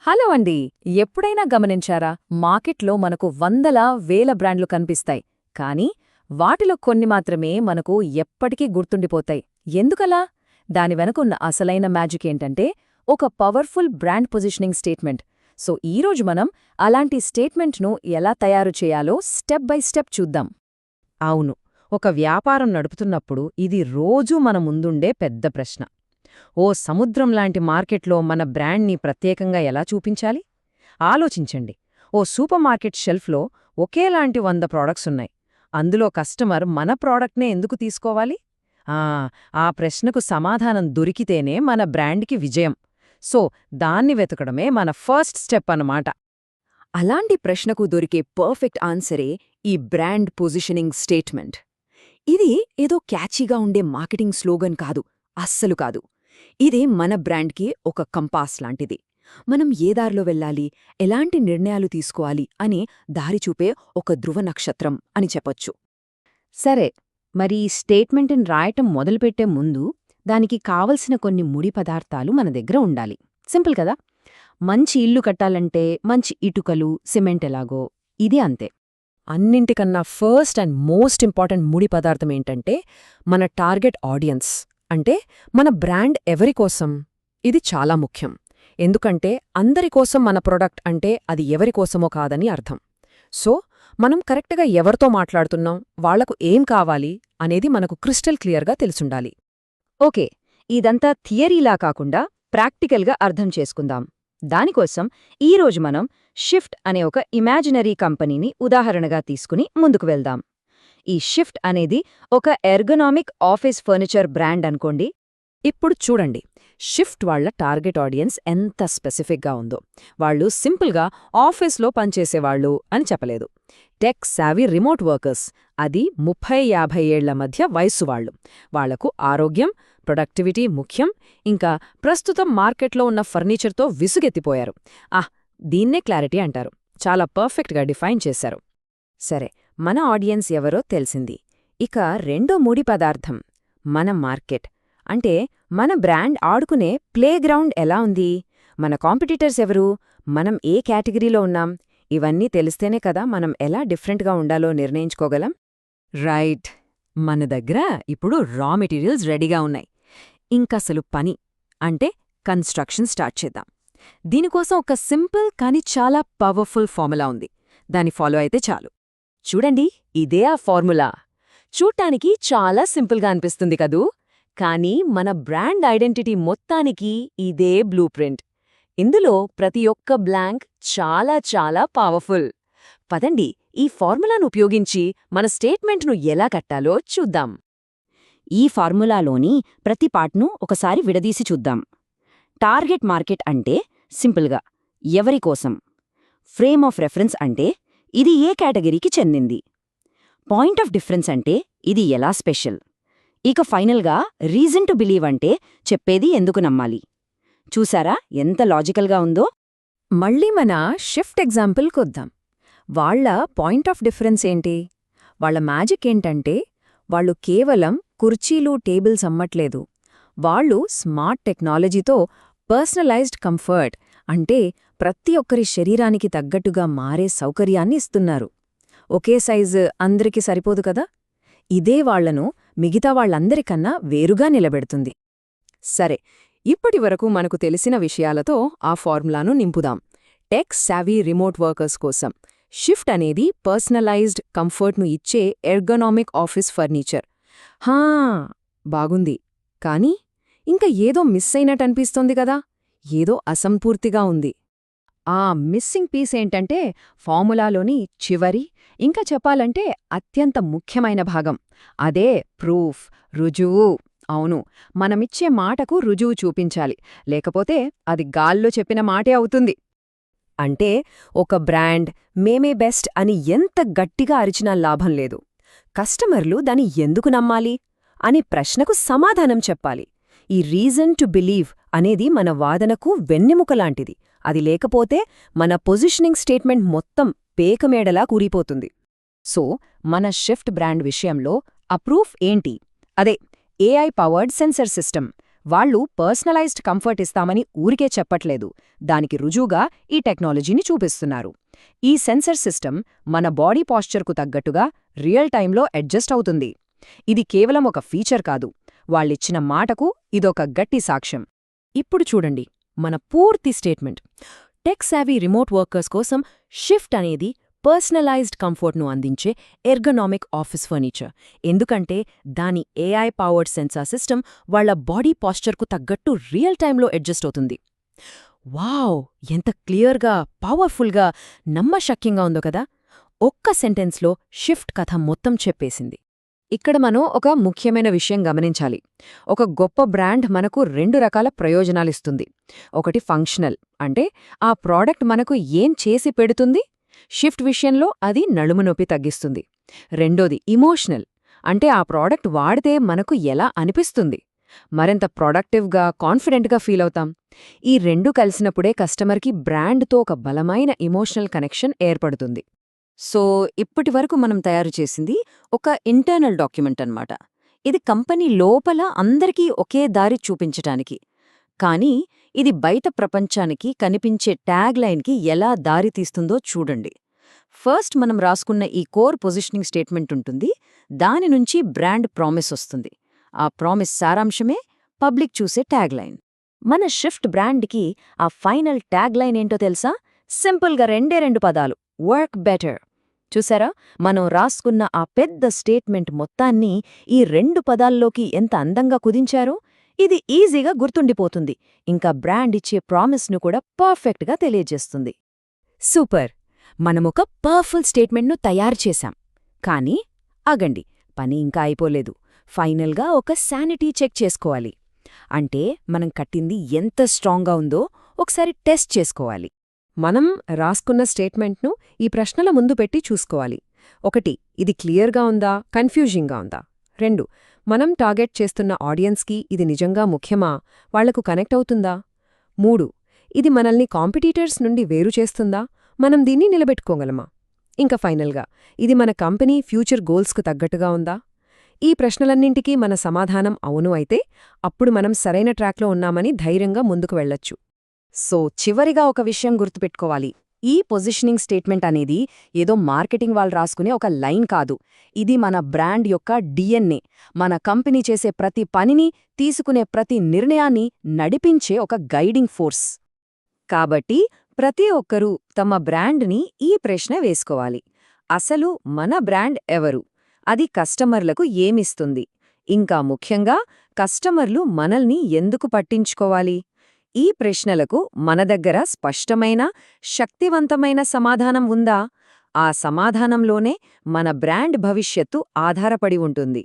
Hello అండి. ఎప్పుడైనా గమనించారా, మార్కెట్లో మనకు వందల వేల బ్రాండ్లు కనిపిస్తాయి, కానీ వాటిలో కొన్ని మాత్రమే మనకు ఎప్పటికీ గుర్తుండిపోతాయి. ఎందుకలా? దాని వెనుకున్న అసలైన మ్యాజిక్ ఏంటంటే ఒక powerful brand positioning statement. So ఈరోజు మనం అలాంటి స్టేట్మెంట్ను ఎలా తయారు చేయాలో స్టెప్ బై స్టెప్ చూద్దాం. అవును, ఒక వ్యాపారం నడుపుతున్నప్పుడు ఇది రోజూ మన ముందుండే పెద్ద ప్రశ్న. ఓ సముద్రంలాంటి మార్కెట్లో మన బ్రాండ్ని ప్రత్యేకంగా ఎలా చూపించాలి? ఆలోచించండి. ఓ సూపర్ మార్కెట్ షెల్ఫ్లో ఒకేలాంటి 100 ప్రోడక్ట్స్ ఉన్నాయి. అందులో కస్టమర్ మన ప్రోడక్ట్నే ఎందుకు తీసుకోవాలి? ఆ ప్రశ్నకు సమాధానం దొరికితేనే మన బ్రాండ్కి విజయం. సో దాన్ని వెతకడమే మన ఫస్ట్ స్టెప్ అన్నమాట. అలాంటి ప్రశ్నకు దొరికే పర్ఫెక్ట్ ఆన్సరే ఈ బ్రాండ్ పొజిషనింగ్ స్టేట్మెంట్. ఇది ఏదో క్యాచీగా ఉండే మార్కెటింగ్ స్లోగన్ కాదు, అస్సలు కాదు. ఇది మన బ్రాండ్కి ఒక కంపాస్ లాంటిది. మనం ఏ దారిలో వెళ్ళాలి, ఎలాంటి నిర్ణయాలు తీసుకోవాలి అని దారి చూపే ఒక ధృవ నక్షత్రం అని చెప్పొచ్చు. సరే, మరి ఈ స్టేట్మెంట్ని రాయటం మొదలుపెట్టే ముందు దానికి కావలసిన కొన్ని ముడి పదార్థాలు మన దగ్గర ఉండాలి. సింపుల్ కదా? మంచి ఇల్లు కట్టాలంటే మంచి ఇటుకలు, సిమెంట్ ఎలాగో ఇది అంతే. అన్నింటికన్నా ఫస్ట్ అండ్ మోస్ట్ ఇంపార్టెంట్ ముడి పదార్థం ఏంటంటే మన టార్గెట్ ఆడియన్స్. అంటే మన బ్రాండ్ ఎవరికోసం? ఇది చాలా ముఖ్యం. ఎందుకంటే అందరికోసం మన ప్రొడక్ట్ అంటే అది ఎవరికోసమో కాదని అర్థం. సో మనం కరెక్ట్గా ఎవరితో మాట్లాడుతున్నాం, వాళ్లకు ఏం కావాలి అనేది మనకు క్రిస్టల్ క్లియర్గా తెలుసుండాలి. ఓకే, ఇదంతా థియరీలా కాకుండా ప్రాక్టికల్గా అర్థం చేసుకుందాం. దానికోసం ఈరోజు మనం షిఫ్ట్ అనే ఒక ఇమాజినరీ కంపెనీని ఉదాహరణగా తీసుకుని ముందుకు వెళ్దాం. ఈ షిఫ్ట్ అనేది ఒక ఎర్గనామిక్ ఆఫీస్ ఫర్నిచర్ బ్రాండ్ అనుకోండి. ఇప్పుడు చూడండి, షిఫ్ట్ వాళ్ల టార్గెట్ ఆడియన్స్ ఎంత స్పెసిఫిక్గా ఉందో. వాళ్ళు సింపుల్గా ఆఫీస్లో పనిచేసేవాళ్లు అని చెప్పలేదు. టెక్ సావీ రిమోట్ వర్కర్స్, అది 30-50 ఏళ్ల మధ్య వయస్సు వాళ్లు. వాళ్లకు ఆరోగ్యం, ప్రొడక్టివిటీ ముఖ్యం. ఇంకా ప్రస్తుతం మార్కెట్లో ఉన్న ఫర్నిచర్తో విసుగెత్తిపోయారు. దీన్నే క్లారిటీ అంటారు. చాలా పర్ఫెక్ట్గా డిఫైన్ చేశారు. సరే, మన ఆడియన్స్ ఎవరో తెలిసింది. ఇక రెండో ముడి పదార్థం మన మార్కెట్. అంటే మన బ్రాండ్ ఆడుకునే ప్లేగ్రౌండ్ ఎలా ఉంది? మన కాంపిటీటర్స్ ఎవరు? మనం ఏ కేటగిరీలో ఉన్నాం? ఇవన్నీ తెలిస్తేనే కదా మనం ఎలా డిఫరెంట్గా ఉండాలో నిర్ణయించుకోగలం. రైట్. మన దగ్గర ఇప్పుడు రా మెటీరియల్స్ రెడీగా ఉన్నాయి. ఇంకసలు పని అంటే కన్స్ట్రక్షన్ స్టార్ట్ చేద్దాం. దీనికోసం ఒక సింపుల్ కానీ చాలా పవర్ఫుల్ ఫార్ములా ఉంది. దాన్ని ఫాలో అయితే చాలు. చూడండి, ఇదే ఆ ఫార్ములా. చూడ్డానికి చాలా సింపుల్గా అనిపిస్తుంది కదూ, కానీ మన బ్రాండ్ ఐడెంటిటీ మొత్తానికి ఇదే బ్లూ ప్రింట్. ఇందులో ప్రతి ఒక్క బ్లాంక్ చాలా చాలా పవర్ఫుల్. పదండి, ఈ ఫార్ములాను ఉపయోగించి మన స్టేట్మెంట్ను ఎలా కట్టాలో చూద్దాం. ఈ ఫార్ములాలోని ప్రతి పార్ట్ను ఒకసారి విడదీసి చూద్దాం. టార్గెట్ మార్కెట్ అంటే సింపుల్గా ఎవరికోసం. ఫ్రేమ్ ఆఫ్ రెఫరెన్స్ అంటే ఇది ఏ కేటగిరీకి చెందింది. పాయింట్ ఆఫ్ డిఫరెన్స్ అంటే ఇది ఎలా స్పెషల్. ఇక ఫైనల్గా రీజన్ టు బిలీవ్ అంటే చెప్పేది ఎందుకు నమ్మాలి. చూసారా ఎంత లాజికల్గా ఉందో? మళ్ళీ మన షిఫ్ట్ ఎగ్జాంపుల్ కొద్దాం. వాళ్ల పాయింట్ ఆఫ్ డిఫరెన్స్ ఏంటి? వాళ్ల మ్యాజిక్ ఏంటంటే వాళ్ళు కేవలం కుర్చీలు, టేబుల్స్ అమ్మట్లేదు. వాళ్ళు స్మార్ట్ టెక్నాలజీతో పర్సనలైజ్డ్ కంఫర్ట్, అంటే ప్రతి ఒక్కరి శరీరానికి తగ్గట్టుగా మారే సౌకర్యాన్ని ఇస్తున్నారు. ఒకే సైజు అందరికీ సరిపోదు కదా. ఇదే వాళ్లను మిగతా వాళ్లందరికన్నా వేరుగా నిలబెడుతుంది. సరే, ఇప్పటివరకు మనకు తెలిసిన విషయాలతో ఆ ఫార్ములాను నింపుదాం. టెక్ సావీ రిమోట్ వర్కర్స్ కోసం షిఫ్ట్ అనేది పర్సనలైజ్డ్ కంఫర్ట్ను ఇచ్చే ఎర్గనామిక్ ఆఫీస్ ఫర్నిచర్. బాగుంది, కానీ ఇంకా ఏదో మిస్ అయినట్టనిపిస్తోంది కదా. ఏదో అసంపూర్తిగా ఉంది. ఆ మిస్సింగ్ పీస్ ఏంటంటే ఫార్ములాలోని చివరి, ఇంకా చెప్పాలంటే అత్యంత ముఖ్యమైన భాగం. అదే ప్రూఫ్, రుజువు. అవును, మనమిచ్చే మాటకు రుజువు చూపించాలి, లేకపోతే అది గాల్లో చెప్పిన మాటే అవుతుంది. అంటే ఒక బ్రాండ్ మేమే బెస్ట్ అని ఎంత గట్టిగా అరిచినా లాభం లేదు. కస్టమర్లు దాన్ని ఎందుకు నమ్మాలి అని ప్రశ్నకు సమాధానం చెప్పాలి. ఈ రీజన్ టు బిలీవ్ అనేది మన వాదనకు వెన్నెముకలాంటిది. అది లేకపోతే మన పొజిషనింగ్ స్టేట్మెంట్ మొత్తం పేకమేడలా కూరిపోతుంది. సో మన షిఫ్ట్ బ్రాండ్ విషయంలో ఆ ప్రూఫ్ ఏంటి? అదే ఏఐ పవర్డ్ సెన్సర్ సిస్టమ్. వాళ్ళు పర్సనలైజ్డ్ కంఫర్ట్ ఇస్తామని ఊరికే చెప్పట్లేదు, దానికి రుజువుగా ఈ టెక్నాలజీని చూపిస్తున్నారు. ఈ సెన్సర్ సిస్టమ్ మన బాడీ పాస్చర్కు తగ్గట్టుగా రియల్ టైంలో అడ్జస్ట్ అవుతుంది. ఇది కేవలం ఒక ఫీచర్ కాదు, వాళ్ళిచ్చిన మాటకు ఇదొక గట్టి సాక్ష్యం. ఇప్పుడు చూడండి మన పూర్తి statement. Tech savvy remote workers కోసం షిఫ్ట్ అనేది పర్సనలైజ్డ్ కంఫర్ట్ను అందించే ఎర్గనామిక్ ఆఫీస్ ఫర్నిచర్. ఎందుకంటే దాని ఏఐ పవర్డ్ సెన్సార్ సిస్టమ్ వాళ్ల బాడీ పాస్చర్కు తగ్గట్టు రియల్ టైంలో అడ్జస్ట్ అవుతుంది. వావ్, ఎంత క్లియర్గా, పవర్ఫుల్గా, నమ్మశక్యంగా ఉందో కదా! ఒక్క సెంటెన్స్లో షిఫ్ట్ కథ మొత్తం చెప్పేసింది. ఇక్కడ మనం ఒక ముఖ్యమైన విషయం గమనించాలి. ఒక గొప్ప బ్రాండ్ మనకు 2 రకాల ప్రయోజనాలిస్తుంది. ఒకటి ఫంక్షనల్, అంటే ఆ ప్రోడక్ట్ మనకు ఏం చేసి పెడుతుంది. షిఫ్ట్ విషయంలో అది నడుము నొప్పి తగ్గిస్తుంది. రెండోది ఇమోషనల్, అంటే ఆ ప్రోడక్ట్ వాడితే మనకు ఎలా అనిపిస్తుంది, మరింత ప్రొడక్టివ్గా, కాన్ఫిడెంట్గా ఫీల్ అవుతాం. ఈ 2 కలిసినప్పుడే కస్టమర్కి బ్రాండ్తో ఒక బలమైన ఎమోషనల్ కనెక్షన్ ఏర్పడుతుంది. సో ఇప్పటివరకు మనం తయారు చేసింది ఒక ఇంటర్నల్ డాక్యుమెంట్ అన్నమాట. ఇది కంపెనీ లోపల అందరికీ ఒకే దారి చూపించటానికి. కానీ ఇది బయట ప్రపంచానికి కనిపించే ట్యాగ్ లైన్కి ఎలా దారి తీస్తుందో చూడండి. ఫస్ట్ మనం రాసుకున్న ఈ కోర్ పొజిషనింగ్ స్టేట్మెంట్ ఉంటుంది. దాని నుంచి బ్రాండ్ ప్రామిస్ వస్తుంది. ఆ ప్రామిస్ సారాంశమే పబ్లిక్ చూసే ట్యాగ్ లైన్. మన షిఫ్ట్ బ్రాండ్కి ఆ ఫైనల్ ట్యాగ్ లైన్ ఏంటో తెలుసా? సింపుల్గా 2 పదాలు: వర్క్ బెటర్. చూసారా, మనం రాసుకున్న ఆ పెద్ద స్టేట్మెంట్ మొత్తాన్ని ఈ 2 పదాల్లోకి ఎంత అందంగా కుదించారో. ఇది ఈజీగా గుర్తుండిపోతుంది, ఇంకా బ్రాండ్ ఇచ్చే ప్రామిస్ను కూడా పర్ఫెక్ట్గా తెలియజేస్తుంది. సూపర్! మనమొక పవర్ఫుల్ స్టేట్మెంట్ను తయారు చేశాం. కానీ ఆగండి, పని ఇంకా అయిపోలేదు. ఫైనల్గా ఒక శానిటీ చెక్ చేసుకోవాలి. అంటే మనం కట్టింది ఎంత స్ట్రాంగ్గా ఉందో ఒకసారి టెస్ట్ చేసుకోవాలి. మనం రాసుకున్న స్టేట్మెంట్ను ఈ ప్రశ్నల ముందు పెట్టి చూసుకోవాలి. 1. ఇది క్లియర్గా ఉందా, కన్ఫ్యూజింగ్గా ఉందా? 2. మనం టార్గెట్ చేస్తున్న ఆడియన్స్కి ఇది నిజంగా ముఖ్యమా, వాళ్లకు కనెక్ట్ అవుతుందా? 3. ఇది మనల్ని కాంపిటీటర్స్ నుండి వేరు చేస్తుందా, మనం దీన్ని నిలబెట్టుకోగలమా? ఇంకా ఫైనల్గా, ఇది మన కంపెనీ ఫ్యూచర్ గోల్స్కు తగ్గట్టుగా ఉందా? ఈ ప్రశ్నలన్నింటికీ మన సమాధానం అవును అయితే అప్పుడు మనం సరైన ట్రాక్లో ఉన్నామని ధైర్యంగా ముందుకు వెళ్లొచ్చు. సో చివరిగా ఒక విషయం గుర్తుపెట్టుకోవాలి. ఈ పొజిషనింగ్ స్టేట్మెంట్ అనేది ఏదో మార్కెటింగ్ వాళ్ళు రాసుకునే ఒక లైన్ కాదు. ఇది మన బ్రాండ్ యొక్క DNA, మన కంపెనీ చేసే ప్రతి పనిని, తీసుకునే ప్రతి నిర్ణయాన్ని నడిపించే ఒక గైడింగ్ ఫోర్స్. కాబట్టి ప్రతి ఒక్కరూ తమ బ్రాండ్ని ఈ ప్రశ్న వేసుకోవాలి. అసలు మన బ్రాండ్ ఎవరు? అది కస్టమర్లకు ఏమిస్తుంది? ఇంకా ముఖ్యంగా కస్టమర్లు మనల్ని ఎందుకు పట్టించుకోవాలి? ఈ ప్రశ్నలకు మన దగ్గర స్పష్టమైన, శక్తివంతమైన సమాధానం ఉందా? ఆ సమాధానంలోనే మన బ్రాండ్ భవిష్యత్తు ఆధారపడి ఉంటుంది.